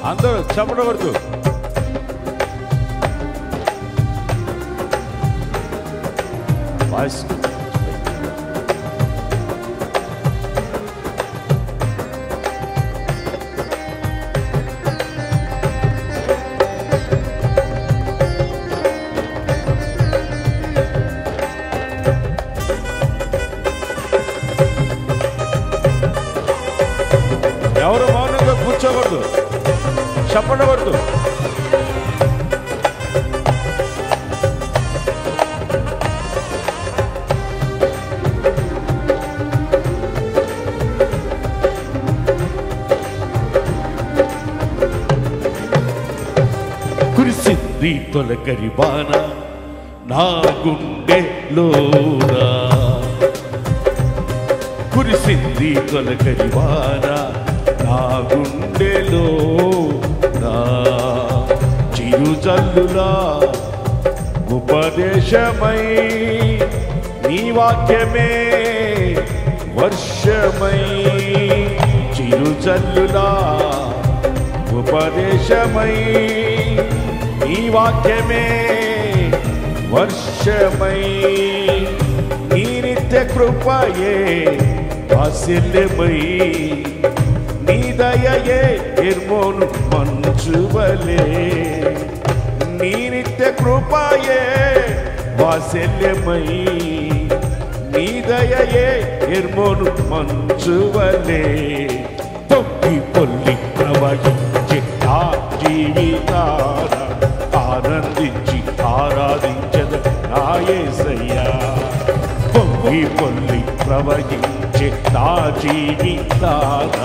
అందరూ చప్పట కొడుతూ వాయిస్ ఎవరు మౌనంగా కూర్చోకూడదు, చెప్పకూడదు. కురిసింది తొలకరి వాన నా గుండెలోనా, కురిసింది తొలకరి వాన నా గుండెలోనా, చిరుజల్లులా ఉపదేశమై నీ వాక్యమే వర్షమై, చిరుజల్లులా ఉపదేశమై నీ వాక్యమే వర్షమై, నీ నిత్య కృపయే వాత్సల్యమై, నీ దయయే హెర్మోను మంచువలే, నీ నిత్య కృపయే వాత్సల్యమై, నీ దయయే హెర్మోను మంచువలే, పొంగి పొల్లి ప్రవహించే నా జీవితాన ఆనందించి ఆరాధించద నా యేసయ్యా, పొంగి పొల్లి ప్రవహించే నా జీవితాన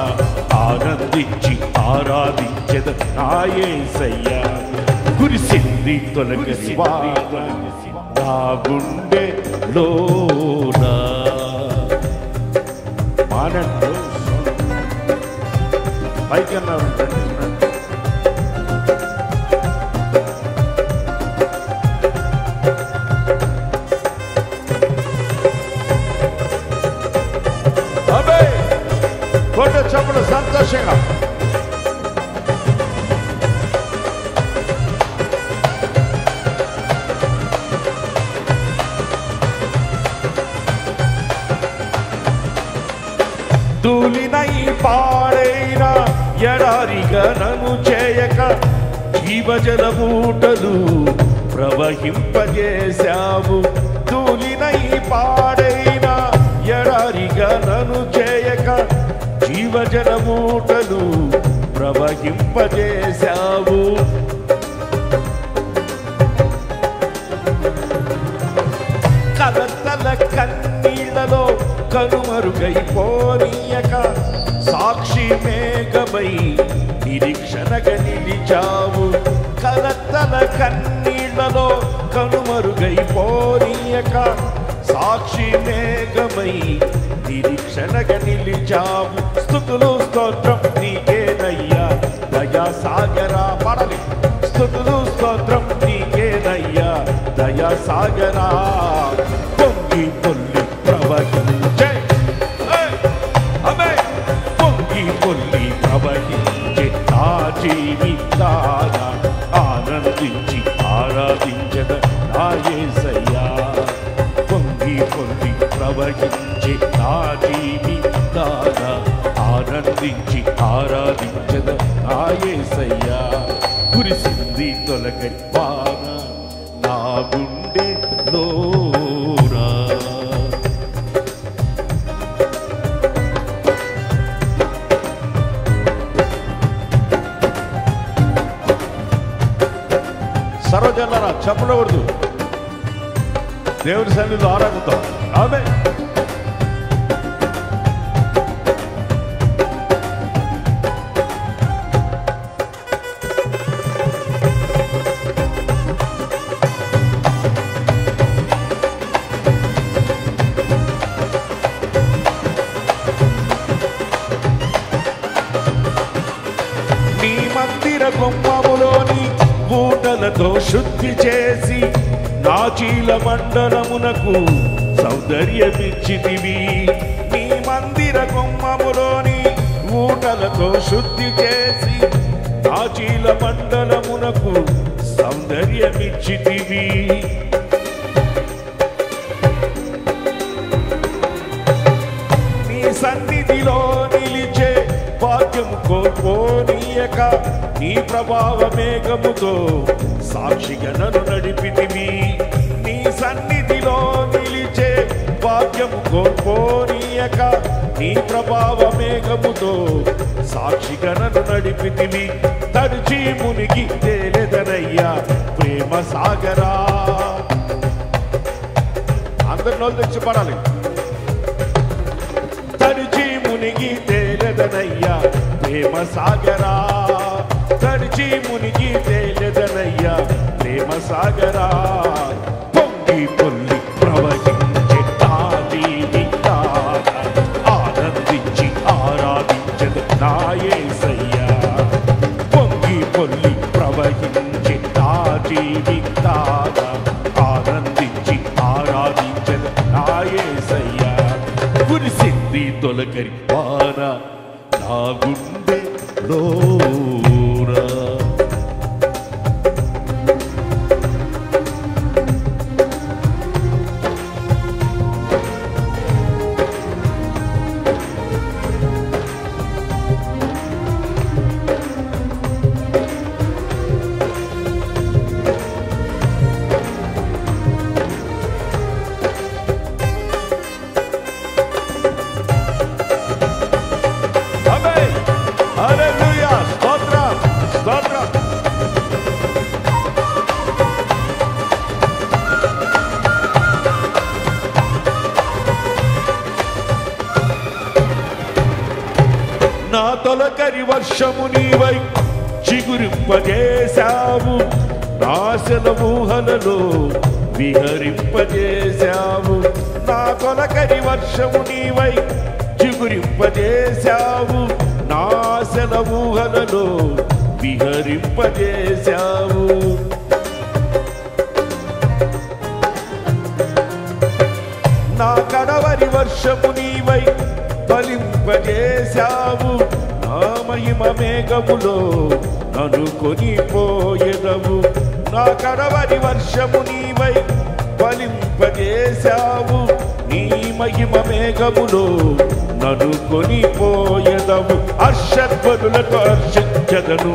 ఆనందించి ఆరాధించద నా యేసయ్యా, కురిసింది తొలకరి వాన నా గుండెలోనా. మానండి పైకి అన్నారు కొట్టు చప్పుడు సంతోషంగా. తూలినై పాడైన ఎడారిగా నన్ను చేయక జీవజల మూటలు ప్రవహింపజేశావు, తూలినై పాడైన ఎడారిగా నన్ను చేయక జీవజల మూటలు ప్రవహింపజేశావు, కలతల కన్నీళ్లలో కనుమరుగైపోనీయక సాక్షి మేఘమై నిరీక్షణగా నిలిచావు, కలతల కన్నీళ్లలో కనుమరుగైపోనీయక సాక్షి మేఘమై నిరీక్షణగా నిలిచావు, స్తుతులు స్తోత్రం నీకేనయ్యా దయా సాగరా, పడలి స్తుతులు స్తోత్రం నీకేనయ్యా దయా సాగరా, పొంగి పొల్లి ప్రవహించే పొంగి పొల్లి ప్రవహించే నా జీవితాన ఆనందించి ఆరాధించద నా యేసయ్యా, పొంగి పొల్లి ప్రవహించే నా జీవితాన ఆనందించి ఆరాధించద నా యేసయ్యా, కురిసింది తొలకరి వాన నా గుండెలోనా. సర్వజనులారా చెప్పకూడదు, దేవుని సన్నిధిలో ఆరాధిద్దాం. ఆమేన్. నీ మందిర గుమ్మములోని ఊటలతో శుద్ధి చేసి నా చీల మండలమునకు సౌందర్యమిచ్చితివి. నీ మందిర గుమ్మములోని ఊటలతో శుద్ధి చేసి ఆ చీల మండలమునకు సౌందర్యమిచ్చితివి. నీ సన్నిధిలో నిలిచే భాగ్యము కోల్పోనీయక నీ ప్రభావ మేఘముతో సాక్షిగా నన్ను నడిపితివి. నీ సన్నిధిలో నిలిచే భాగ్యము కోల్పోనీయక నీ ప్రభావ మేఘముతో సాక్షిగా నన్ను నడిపితివి. తడిచి మునిగి తేలెదనయ్యా ప్రేమ సాగరా. అందరిలో తెచ్చి పడాలి. తడిచి మునిగి తేలెదనయ్యా ప్రేమ సాగరా. తడిచి మునిగి తేలెదనయ్యా ప్రేమ సాగరా. పొంగి పొల్లి ప్రవహించే నా జీవితాన ఆనందించి ఆరాధించదు నా యేసయ్యా. పొంగి పొల్లి ప్రవహించే నా జీవితాన ఆనందించి ఆరాధించదు నా యేసయ్యా. కురిసింది తొలకరి వాన నా గుండెలోనా. హల్లెలూయా. స్తోత్రం స్తోత్రం. నా తొలకరి వర్షము నీవై చిగురింపజేశావు. నాశల ఊహలలో విహరింపజేశావు. నా తొలకరి వర్షము నీవై చిగురింపజేశావు. నాశల ఊహలలో విహరింపజేశావు. నా కడవరి వర్షము నీవై ఫలింపజేశావు. నా మహిమ మేఘములో నన్ను కొనిపోయెదవు. నా కడవరి వర్షము నీవై ఫలింపజేశావు. నీ మహిమ మేఘములో నన్ను కొనిపోయెదవు. హర్షధ్వనులతో హర్షించెదను.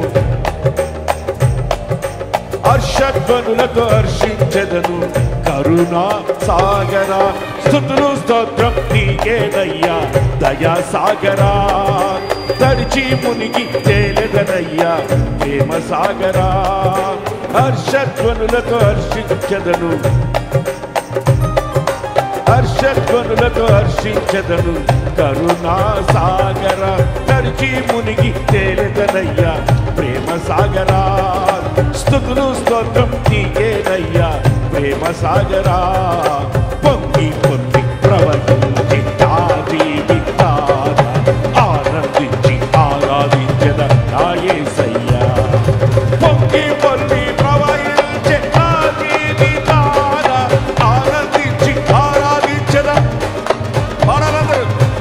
హర్షధ్వనులతో హర్షించెదను కరుణా సాగరా. స్తుతులు స్తోత్రం నీకేనయ్యా దయా సాగరా. తడిచి మునిగి తేలెదనయ్యా ప్రేమ సాగరా. హర్షధ్వనులతో హర్షించెదను. హర్షధ్వనులతో హర్షించెదను కరుణా సాగర. తడిచి మునిగి తేలెదనయ్యా ప్రేమ సాగరా. స్తుతులు స్తోత్రం నీకేనయ్యా ప్రేమ సాగరా. పొంగి పొంగి ప్రవహించి నా జీవితాన ఆనందించి ఆరాధించెద నా యేసయ్యా. పొంగి పొంగి ప్రవహించే నా జీవితాన ఆనందించి ఆరాధించెద.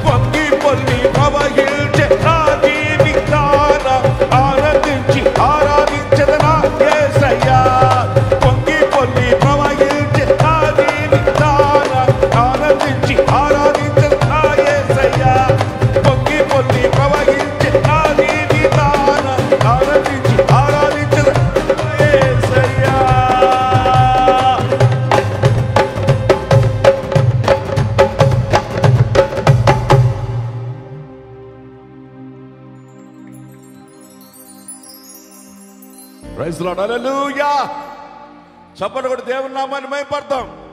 పొంగి పొంగి ప్రవహించే నా జీవితాన ఆనందించి ఆరాధించెద నా యేసయ్యా. పొంగి పొంగి ప్రవహించే నా జీవితాన ఆనందించి ఆరాధించెద నా యేసయ్యా. పొంగి పొంగి ప్రవహించే నా జీవితాన ఆనందించి ఆరాధించెద నా యేసయ్యా. Praise lord. హల్లెలూయా. చప్పట్లు కొట్టి దేవుని నామాన్ని మహిమపడతాం.